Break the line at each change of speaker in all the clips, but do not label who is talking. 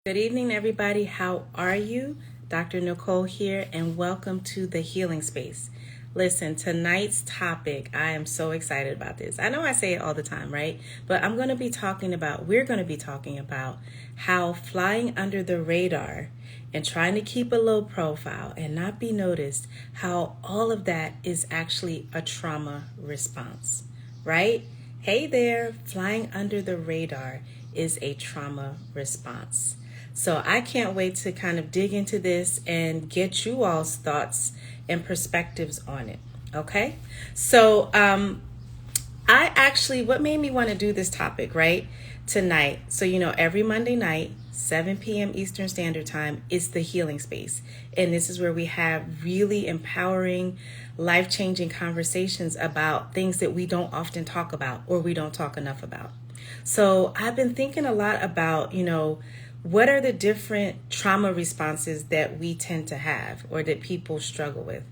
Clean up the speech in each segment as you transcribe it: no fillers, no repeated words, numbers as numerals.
Good evening, everybody. How are you? Dr. Nicole here, and welcome to the Healing Space. Listen, tonight's topic, I am so excited about this. I know I say it all the time, right? But we're going to be talking about how flying under the radar and trying to keep a low profile and not be noticed, how all of that is actually a trauma response, right? Hey there, flying under the radar is a trauma response. So I can't wait to kind of dig into this and get you all's thoughts and perspectives on it. Okay. So what made me want to do this topic right tonight. So, every Monday night, 7 p.m. Eastern Standard Time is the Healing Space. And this is where we have really empowering, life-changing conversations about things that we don't often talk about or we don't talk enough about. So I've been thinking a lot about, what are the different trauma responses that we tend to have or that people struggle with?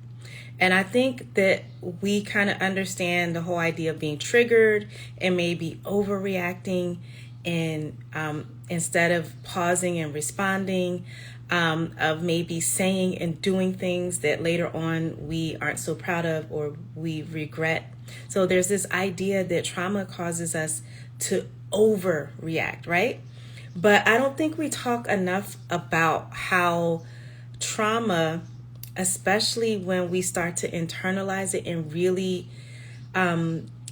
And I think that we kind of understand the whole idea of being triggered and maybe overreacting and instead of pausing and responding, of maybe saying and doing things that later on we aren't so proud of or we regret. So there's this idea that trauma causes us to overreact, right? But I don't think we talk enough about how trauma, especially when we start to internalize it and really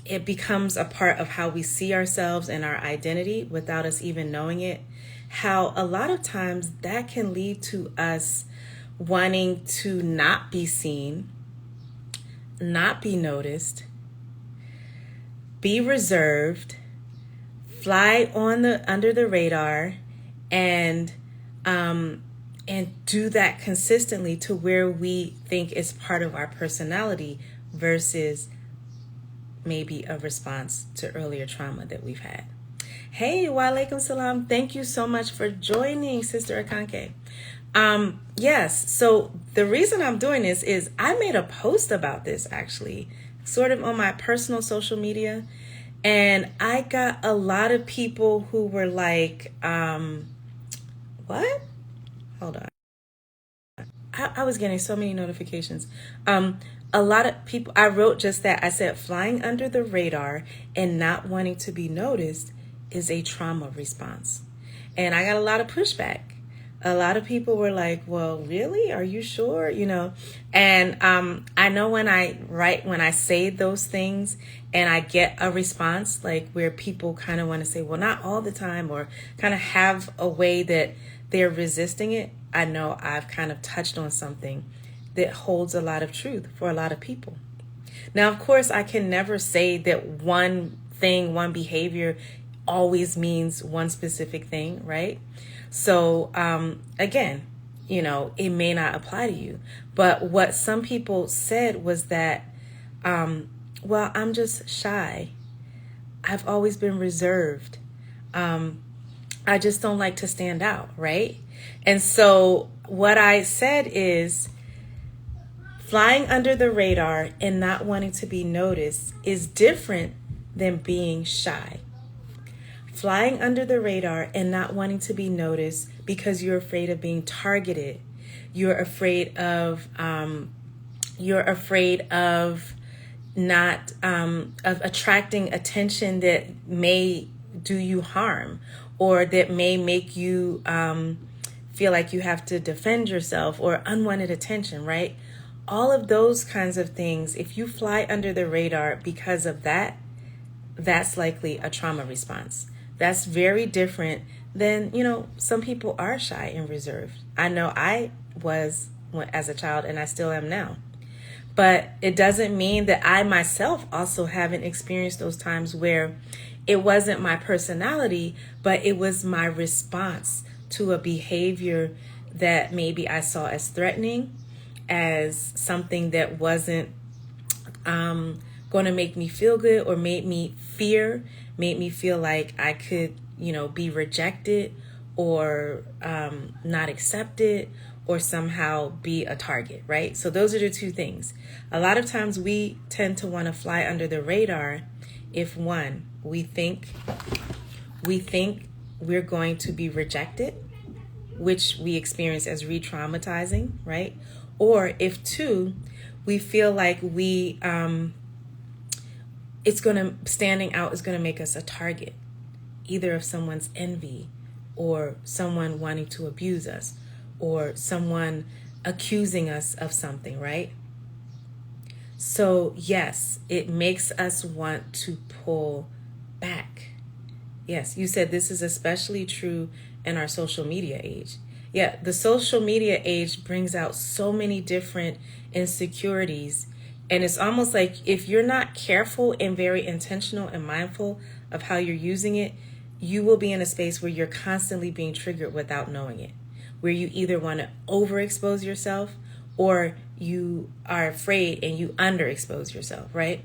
it becomes a part of how we see ourselves and our identity without us even knowing it, how a lot of times that can lead to us wanting to not be seen, not be noticed, be reserved, fly under the radar, and do that consistently to where we think it's part of our personality versus maybe a response to earlier trauma that we've had. Hey, wa alaikum salam. Thank you so much for joining, Sister Akanke. Yes, so the reason I'm doing this is I made a post about this actually, sort of on my personal social media. And I got a lot of people who were like, what? Hold on. I was getting so many notifications. A lot of people, I wrote just that. I said, flying under the radar and not wanting to be noticed is a trauma response. And I got a lot of pushback. A lot of people were like, well, really? Are you sure? And I know when I say those things and I get a response, like where people kind of want to say, well, not all the time, or kind of have a way that they're resisting it. I know I've kind of touched on something that holds a lot of truth for a lot of people. Now, of course, I can never say that one thing, one behavior always means one specific thing, right? So, again, it may not apply to you. But what some people said was that, well, I'm just shy. I've always been reserved. I just don't like to stand out, right? And so what I said is flying under the radar and not wanting to be noticed is different than being shy. Flying under the radar and not wanting to be noticed because you're afraid of being targeted. You're afraid of not of attracting attention that may do you harm, or that may make you feel like you have to defend yourself, or unwanted attention, right? All of those kinds of things, if you fly under the radar because of that, that's likely a trauma response. That's very different than, some people are shy and reserved. I know I was as a child and I still am now. But it doesn't mean that I myself also haven't experienced those times where it wasn't my personality, but it was my response to a behavior that maybe I saw as threatening, as something that wasn't going to make me feel good, or made me feel like I could, be rejected or not accepted, or somehow be a target, right? So those are the two things. A lot of times we tend to want to fly under the radar if, one, we think we're going to be rejected, which we experience as re-traumatizing, right? Or if two, we feel like standing out is gonna make us a target, either of someone's envy, or someone wanting to abuse us, or someone accusing us of something, right? So yes, it makes us want to pull back. Yes, you said this is especially true in our social media age. Yeah, the social media age brings out so many different insecurities. And it's almost like if you're not careful and very intentional and mindful of how you're using it, you will be in a space where you're constantly being triggered without knowing it, where you either want to overexpose yourself or you are afraid and you underexpose yourself, right?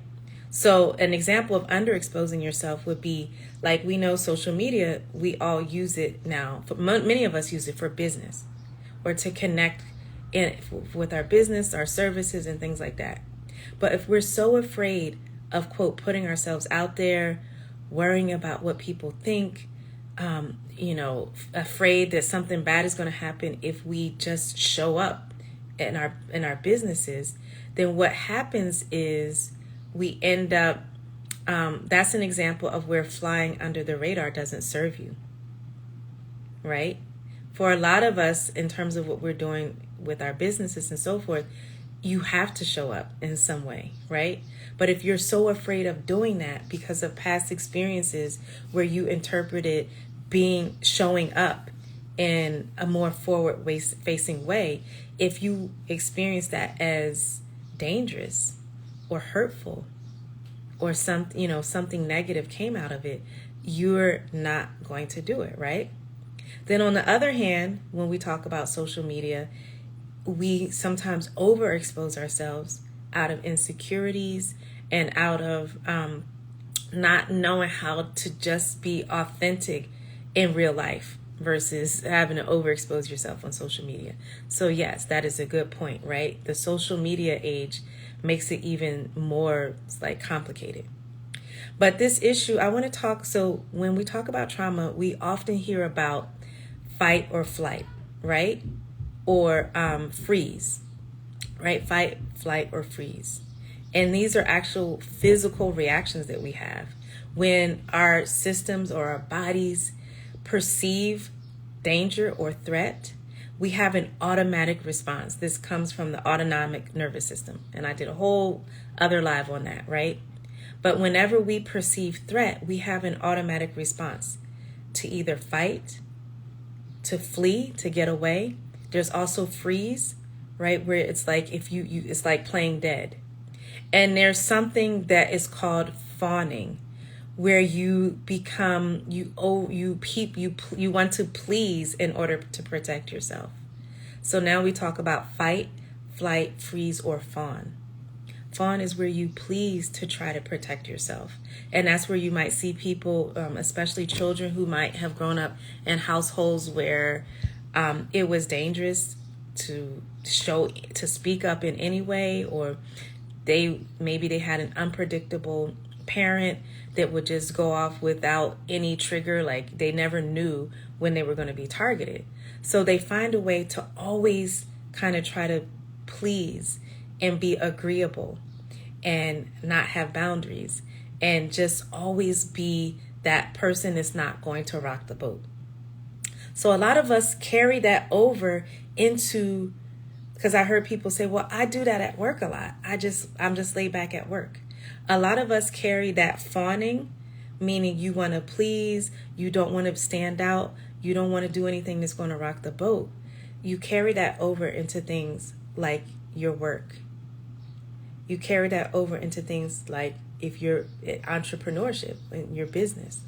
So an example of underexposing yourself would be, like, we know social media, we all use it now. Many of us use it for business or to connect with our business, our services, and things like that. But if we're so afraid of, quote, putting ourselves out there, worrying about what people think, afraid that something bad is going to happen if we just show up in our businesses, then what happens is we end up, that's an example of where flying under the radar doesn't serve you, right? For a lot of us, in terms of what we're doing with our businesses and so forth, you have to show up in some way, right? But if you're so afraid of doing that because of past experiences where you interpreted showing up in a more forward-facing way, if you experience that as dangerous or hurtful, or something negative came out of it, you're not going to do it, right? Then on the other hand, when we talk about social media, we sometimes overexpose ourselves out of insecurities and out of not knowing how to just be authentic in real life versus having to overexpose yourself on social media. So yes, that is a good point, right? The social media age makes it even more complicated. But this issue, I want to talk, so when we talk about trauma, we often hear about fight or flight, right? Or freeze, right? Fight, flight, or freeze. And these are actual physical reactions that we have when our systems or our bodies perceive danger or threat. We have an automatic response. This comes from the autonomic nervous system. And I did a whole other live on that, right? But whenever we perceive threat, we have an automatic response to either fight, to flee, to get away. There's also freeze, right? Where it's like it's like playing dead. And there's something that is called fawning, where you become, you want to please in order to protect yourself. So now we talk about fight, flight, freeze, or fawn. Fawn is where you please to try to protect yourself. And that's where you might see people, especially children who might have grown up in households where it was dangerous to speak up in any way, or maybe they had an unpredictable parent that would just go off without any trigger, like they never knew when they were going to be targeted. So they find a way to always kind of try to please and be agreeable and not have boundaries and just always be that person that's not going to rock the boat. So a lot of us carry that over into, because I heard people say, well, I do that at work a lot. I'm just laid back at work. A lot of us carry that fawning, meaning you want to please, you don't want to stand out, you don't want to do anything that's going to rock the boat. You carry that over into things like your work. You carry that over into things like if you're entrepreneurship in your business.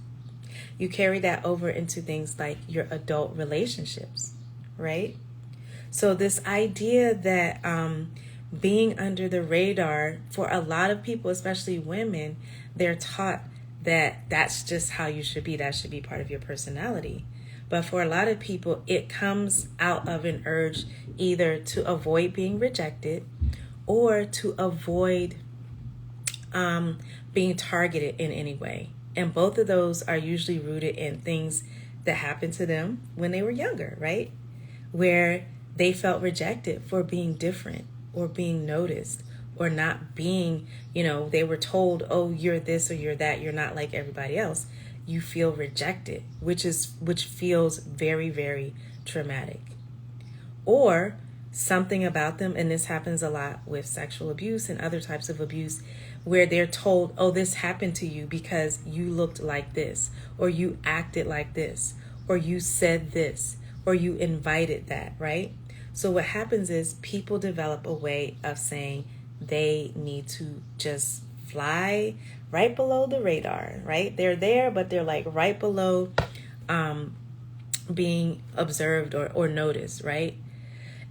You carry that over into things like your adult relationships, right? So this idea that being under the radar, for a lot of people, especially women, they're taught that that's just how you should be. That should be part of your personality. But for a lot of people, it comes out of an urge either to avoid being rejected or to avoid being targeted in any way. And both of those are usually rooted in things that happened to them when they were younger, right? where they felt rejected for being different or being noticed or not being, they were told, oh, you're this or you're that, you're not like everybody else. You feel rejected, which feels very, very traumatic. Or something about them, and this happens a lot with sexual abuse and other types of abuse, where they're told, oh, this happened to you because you looked like this, or you acted like this, or you said this, or you invited that, right? So what happens is people develop a way of saying they need to just fly right below the radar, right? They're there, but they're like right below being observed or noticed, right?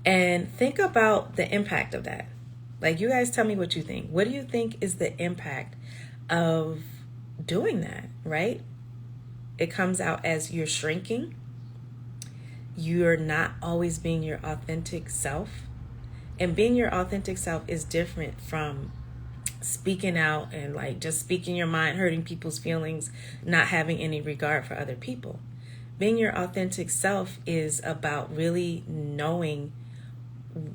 And think about the impact of that. Like, you guys tell me what you think. What do you think is the impact of doing that, right? It comes out as you're shrinking. You're not always being your authentic self. And being your authentic self is different from speaking out and like just speaking your mind, hurting people's feelings, not having any regard for other people. Being your authentic self is about really knowing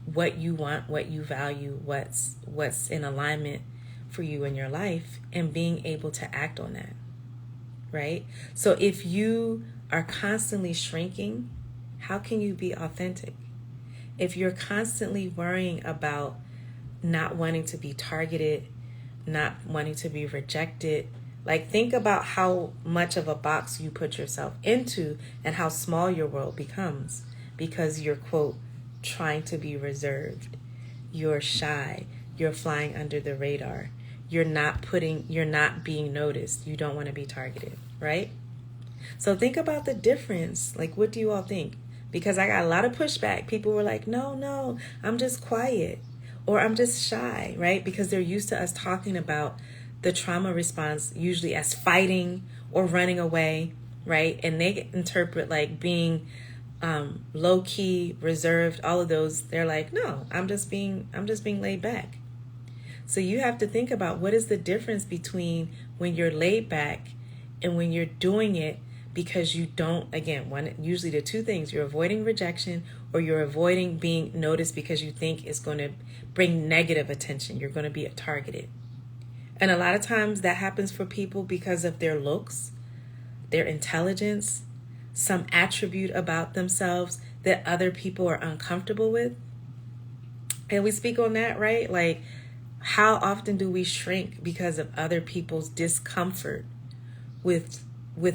what you want, what you value, what's in alignment for you in your life, and being able to act on that, right? So if you are constantly shrinking, how can you be authentic? If you're constantly worrying about not wanting to be targeted, not wanting to be rejected, like think about how much of a box you put yourself into and how small your world becomes because you're, quote, trying to be reserved. You're shy. You're flying under the radar. You're not being noticed. You don't want to be targeted, right? So think about the difference. Like, what do you all think? Because I got a lot of pushback. People were like, no, I'm just quiet or I'm just shy, right? Because they're used to us talking about the trauma response usually as fighting or running away, right? And they interpret like being low key, reserved, all of those. They're like, no, I'm just being laid back. So you have to think about what is the difference between when you're laid back and when you're doing it because you don't, again, usually the two things, you're avoiding rejection or you're avoiding being noticed because you think it's going to bring negative attention. You're going to be targeted. And a lot of times that happens for people because of their looks, their intelligence, some attribute about themselves that other people are uncomfortable with. And we speak on that, right? Like, how often do we shrink because of other people's discomfort with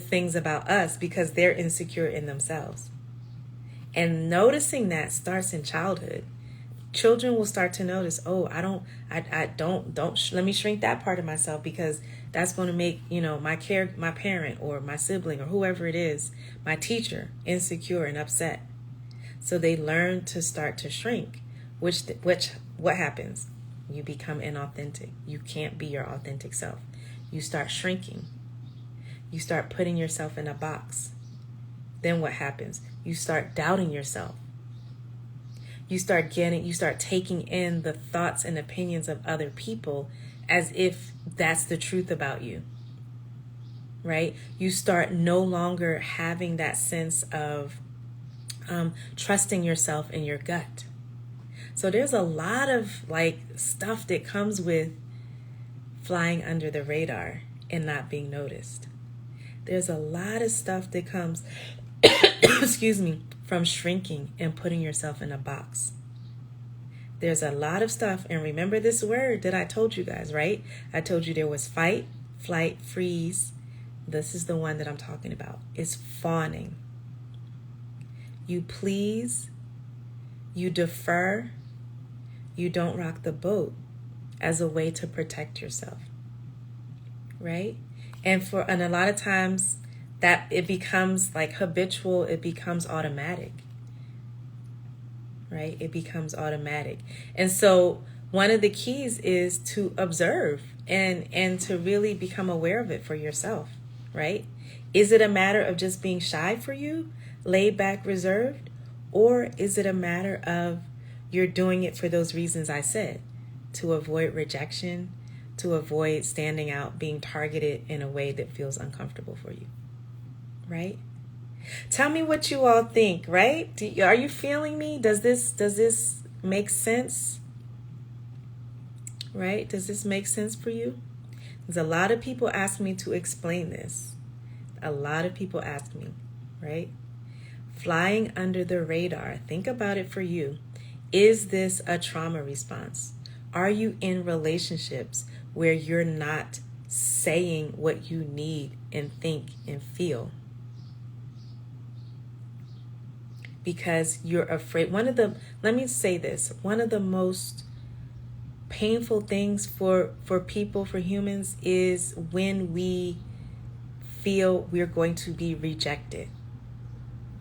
things about us because they're insecure in themselves? And noticing that starts in childhood. Children will start to notice, oh, let me shrink that part of myself because that's going to make, my parent or my sibling or whoever it is, my teacher, insecure and upset. So they learn to start to shrink, which what happens? You become inauthentic. You can't be your authentic self. You start shrinking. You start putting yourself in a box. Then what happens? You start doubting yourself. You start taking in the thoughts and opinions of other people as if that's the truth about you, right? You start no longer having that sense of trusting yourself in your gut. So there's a lot of like stuff that comes with flying under the radar and not being noticed. There's a lot of stuff that comes, excuse me, from shrinking and putting yourself in a box. There's a lot of stuff. And remember this word that I told you guys, right? I told you there was fight, flight, freeze. This is the one that I'm talking about. It's fawning. You please, you defer, you don't rock the boat as a way to protect yourself, right? And a lot of times that it becomes like habitual, it becomes automatic, right? It becomes automatic. And so one of the keys is to observe and to really become aware of it for yourself, right? Is it a matter of just being shy for you, laid back, reserved? Or is it a matter of you're doing it for those reasons I said, to avoid rejection, to avoid standing out, being targeted in a way that feels uncomfortable for you, right? Tell me what you all think, right? Are you feeling me? Does this make sense? Right? Does this make sense for you? There's a lot of people ask me to explain this. A lot of people ask me, right? Flying under the radar. Think about it for you. Is this a trauma response? Are you in relationships where you're not saying what you need and think and feel? Because you're afraid. Let me say this, one of the most painful things for people, for humans, is when we feel we're going to be rejected,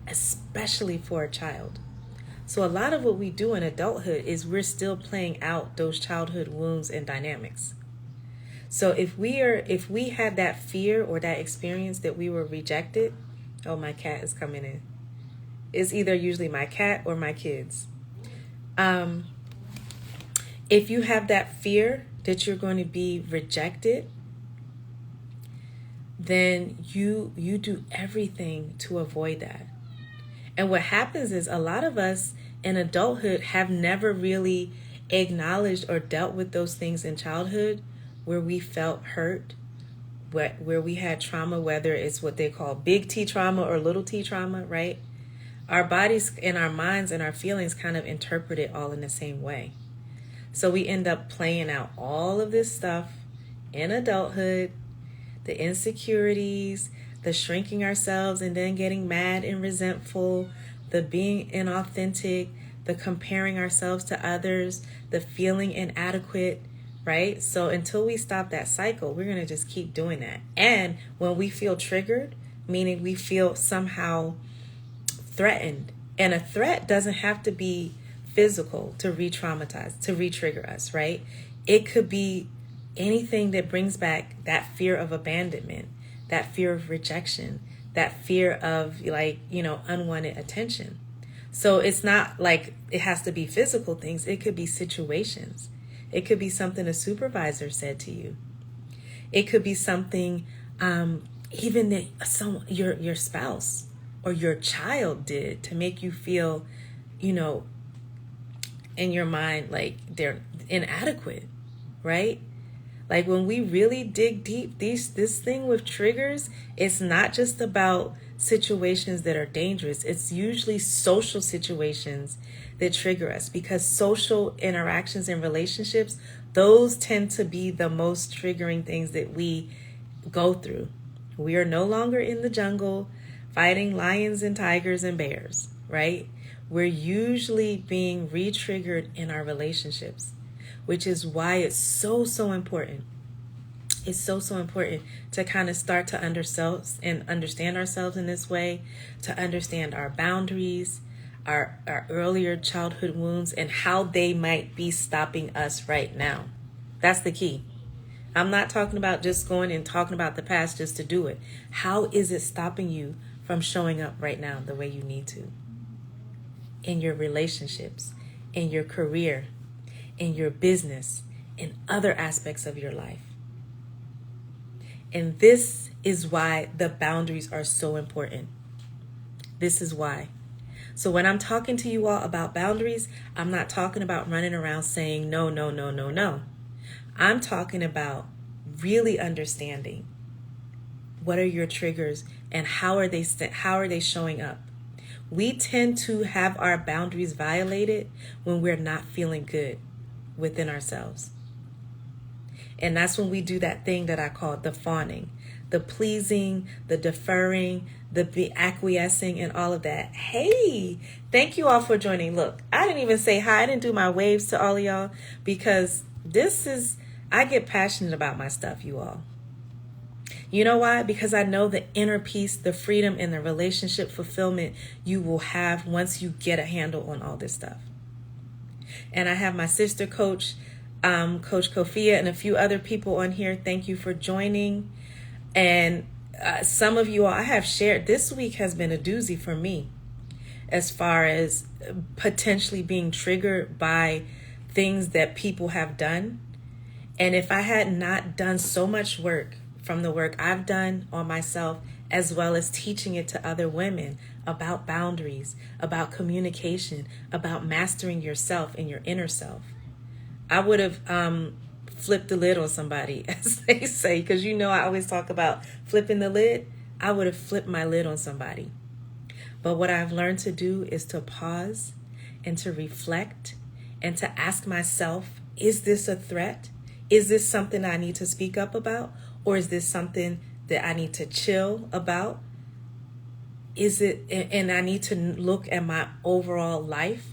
especially for a child. So a lot of what we do in adulthood is we're still playing out those childhood wounds and dynamics. So if we had that fear or that experience that we were rejected, oh, my cat is coming in. It's either usually my cat or my kids. If you have that fear that you're going to be rejected, then you do everything to avoid that. And what happens is a lot of us in adulthood have never really acknowledged or dealt with those things in childhood where we felt hurt, where we had trauma, whether it's what they call big T trauma or little t trauma, right? Our bodies and our minds and our feelings kind of interpret it all in the same way. So we end up playing out all of this stuff in adulthood, the insecurities, the shrinking ourselves and then getting mad and resentful, the being inauthentic, the comparing ourselves to others, the feeling inadequate, right? So until we stop that cycle, we're going to just keep doing that. And when we feel triggered, meaning we feel somehow threatened, and a threat doesn't have to be physical to re-traumatize, to re-trigger us, right? It could be anything that brings back that fear of abandonment, that fear of rejection, that fear of unwanted attention. So it's not like it has to be physical things. It could be situations. It could be something a supervisor said to you. It could be something even that your spouse or your child did to make you feel, in your mind, like they're inadequate, right? Like when we really dig deep, this thing with triggers, it's not just about situations that are dangerous. It's usually social situations that trigger us, because social interactions and relationships, those tend to be the most triggering things that we go through. We are no longer in the jungle fighting lions and tigers and bears, right? We're usually being re-triggered in our relationships, which is why it's so important. It's so important to kind of start to understand ourselves in this way, to understand our boundaries, our earlier childhood wounds, and how they might be stopping us right now. That's the key. I'm not talking about just going and talking about the past just to do it. How is it stopping you from showing up right now the way you need to? In your relationships, in your career, in your business, in other aspects of your life. And this is why the boundaries are so important. This is why. So when I'm talking to you all about boundaries, I'm not talking about running around saying no, no, no, no, no. I'm talking about really understanding what are your triggers and how are they showing up. We tend to have our boundaries violated when we're not feeling good within ourselves. And that's when we do that thing that I call the fawning, the pleasing, the deferring, the acquiescing, and all of that. Hey, thank you all for joining. Look, I didn't even say hi. I didn't do my waves to all of y'all because I get passionate about my stuff, you all. You know why? Because I know the inner peace, the freedom, and the relationship fulfillment you will have once you get a handle on all this stuff. And I have my sister coach, Coach Kofia, and a few other people on here. Thank you for joining. And some of you all I have shared, this week has been a doozy for me as far as potentially being triggered by things that people have done. And if I had not done so much work from the work I've done on myself as well as teaching it to other women about boundaries, about communication, about mastering yourself and your inner self. I would have flipped the lid on somebody, as they say, because I always talk about flipping the lid. I would have flipped my lid on somebody. But what I've learned to do is to pause and to reflect and to ask myself, is this a threat? Is this something I need to speak up about? Or is this something that I need to chill about? Is it, and I need to look at my overall life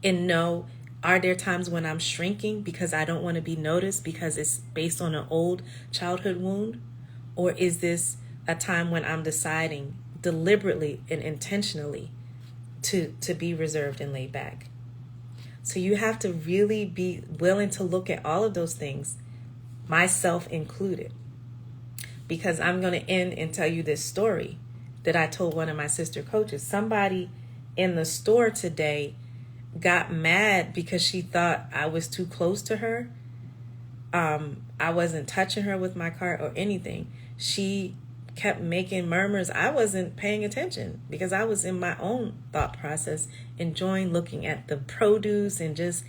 and know, are there times when I'm shrinking because I don't want to be noticed because it's based on an old childhood wound? Or is this a time when I'm deciding deliberately and intentionally to be reserved and laid back? So you have to really be willing to look at all of those things, myself included. Because I'm going to end and tell you this story that I told one of my sister coaches. Somebody in the store today got mad because she thought I was too close to her. I wasn't touching her with my cart or anything. She kept making murmurs. I wasn't paying attention because I was in my own thought process, enjoying looking at the produce and just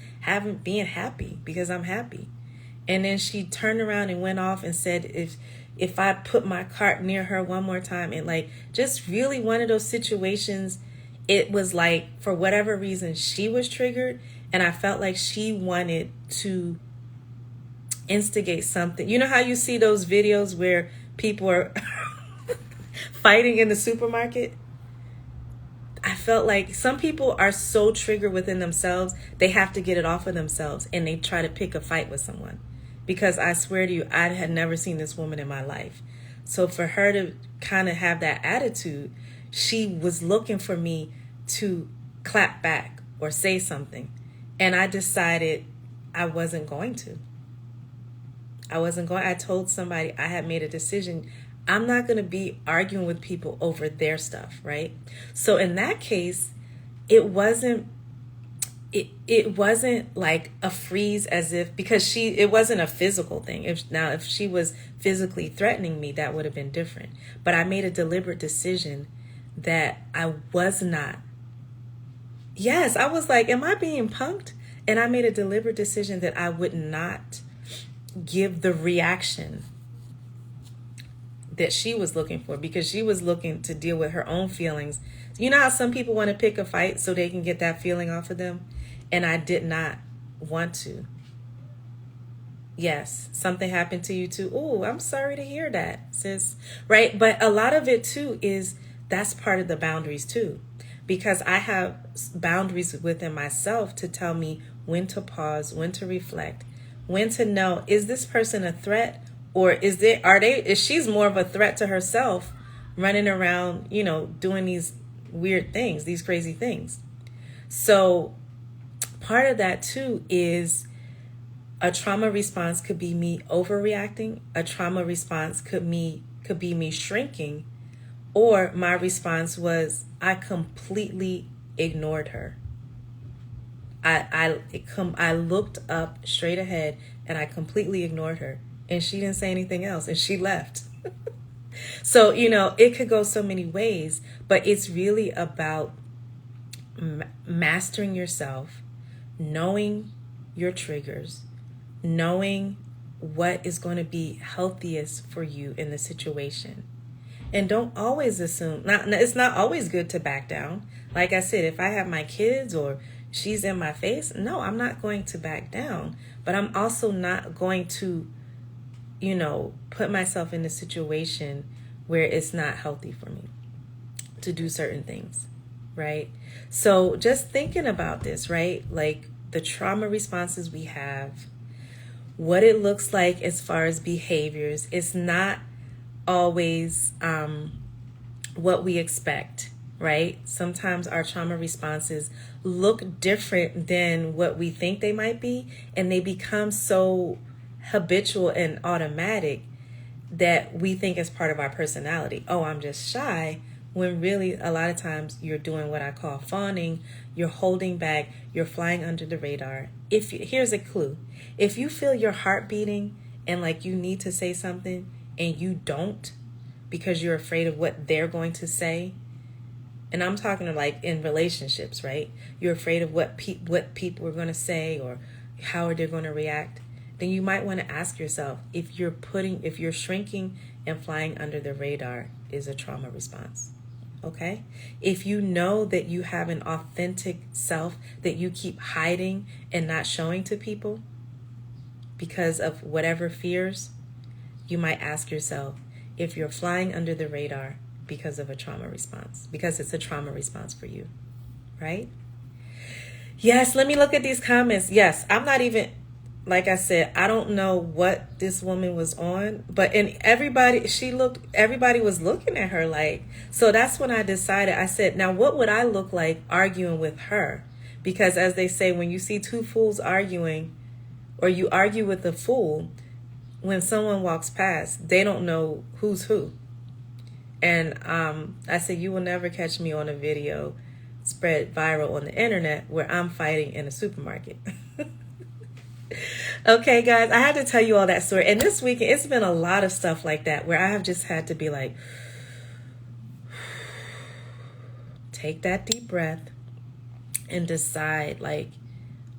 being happy because I'm happy. And then she turned around and went off and said if I put my cart near her one more time, and just really one of those situations, it was like, for whatever reason, she was triggered, and I felt like she wanted to instigate something. You know how you see those videos where people are fighting in the supermarket? I felt like some people are so triggered within themselves, they have to get it off of themselves, and they try to pick a fight with someone. Because I swear to you, I had never seen this woman in my life. So for her to kind of have that attitude, she was looking for me to clap back or say something. And I decided I wasn't going to. I told somebody, I had made a decision. I'm not going to be arguing with people over their stuff, right? So in that case, it wasn't like a freeze, as if, because it wasn't a physical thing. If she was physically threatening me, that would have been different. But I made a deliberate decision that I was not. Yes, I was like, am I being punked? And I made a deliberate decision that I would not give the reaction that she was looking for, because she was looking to deal with her own feelings. You know how some people want to pick a fight so they can get that feeling off of them? And I did not want to. Yes, something happened to you too. Oh, I'm sorry to hear that, sis. Right? But a lot of it too that's part of the boundaries too. Because I have boundaries within myself to tell me when to pause, when to reflect, when to know, is this person a threat? Or is she's more of a threat to herself, running around, doing these weird things, these crazy things. So part of that too is a trauma response could be me overreacting. A trauma response could be me shrinking, or my response was I completely ignored her. I looked up straight ahead and I completely ignored her, and she didn't say anything else, and she left. So, it could go so many ways, but it's really about mastering yourself, knowing your triggers, knowing what is going to be healthiest for you in the situation. And don't always assume, it's not always good to back down. Like I said, if I have my kids or she's in my face, no, I'm not going to back down. But I'm also not going to, put myself in a situation where it's not healthy for me to do certain things, right? So just thinking about this, right? Like the trauma responses we have, what it looks like as far as behaviors, it's not always what we expect, right? Sometimes our trauma responses look different than what we think they might be, and they become so habitual and automatic that we think it's part of our personality. Oh, I'm just shy, when really a lot of times you're doing what I call fawning. You're holding back, you're flying under the radar. Here's a clue. If you feel your heart beating and like you need to say something and you don't, because you're afraid of what they're going to say, and I'm talking like in relationships, right? You're afraid of what people are going to say or how are they going to react. Then you might want to ask yourself if you're shrinking and flying under the radar is a trauma response. Okay? If you know that you have an authentic self that you keep hiding and not showing to people because of whatever fears, you might ask yourself if you're flying under the radar because of a trauma response, because it's a trauma response for you, right? Yes, let me look at these comments. Yes, I'm not even, like I said, I don't know what this woman was on, but everybody was looking at her like, so that's when I decided, I said, now what would I look like arguing with her? Because as they say, when you see two fools arguing, or you argue with a fool, when someone walks past, they don't know who's who. And I said, you will never catch me on a video spread viral on the internet where I'm fighting in a supermarket. Okay, guys, I had to tell you all that story. And this weekend, it's been a lot of stuff like that where I have just had to be like, take that deep breath and decide, like,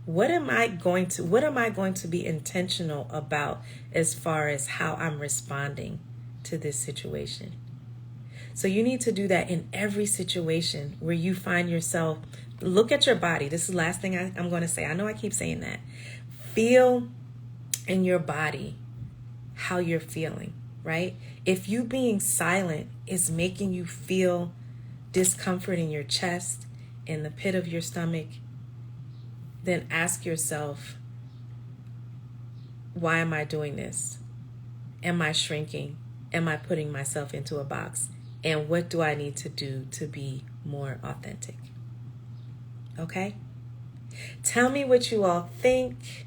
what am I going to be intentional about as far as how I'm responding to this situation? So you need to do that in every situation where you find yourself. Look at your body. This is the last thing I'm going to say. I know I keep saying that. Feel in your body how you're feeling, right? If you being silent is making you feel discomfort in your chest, in the pit of your stomach, then ask yourself, why am I doing this? Am I shrinking? Am I putting myself into a box? And what do I need to do to be more authentic? Okay? Tell me what you all think.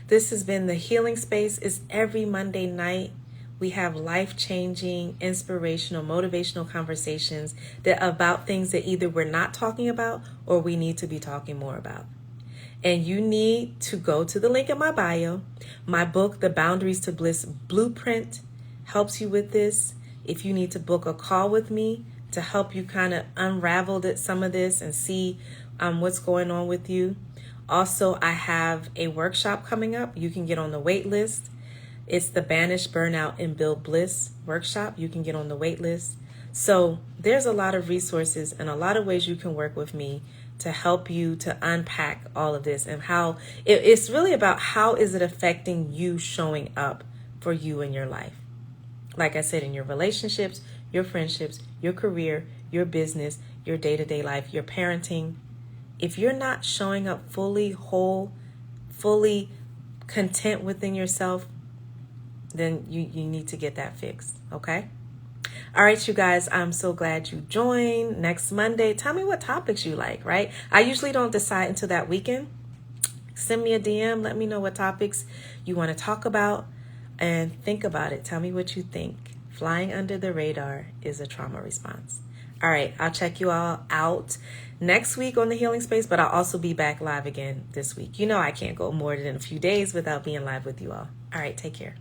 This has been The Healing Space. It's every Monday night. We have life-changing, inspirational, motivational conversations about things that either we're not talking about or we need to be talking more about. And you need to go to the link in my bio. My book, The Boundaries to Bliss Blueprint, helps you with this. If you need to book a call with me to help you kind of unravel some of this and see what's going on with you. Also, I have a workshop coming up. You can get on the wait list. It's the Banish Burnout and Build Bliss workshop. You can get on the wait list. So there's a lot of resources and a lot of ways you can work with me to help you to unpack all of this and how it's really about how is it affecting you showing up for you in your life. Like I said, in your relationships, your friendships, your career, your business, your day-to-day life, your parenting. If you're not showing up fully whole, fully content within yourself, then you need to get that fixed, okay? All right, you guys, I'm so glad you joined. Next Monday, tell me what topics you like, right? I usually don't decide until that weekend. Send me a DM. Let me know what topics you want to talk about. And think about it. Tell me what you think. Flying under the radar is a trauma response. All right, I'll check you all out next week on The Healing Space, but I'll also be back live again this week. You know I can't go more than a few days without being live with you all. All right, take care.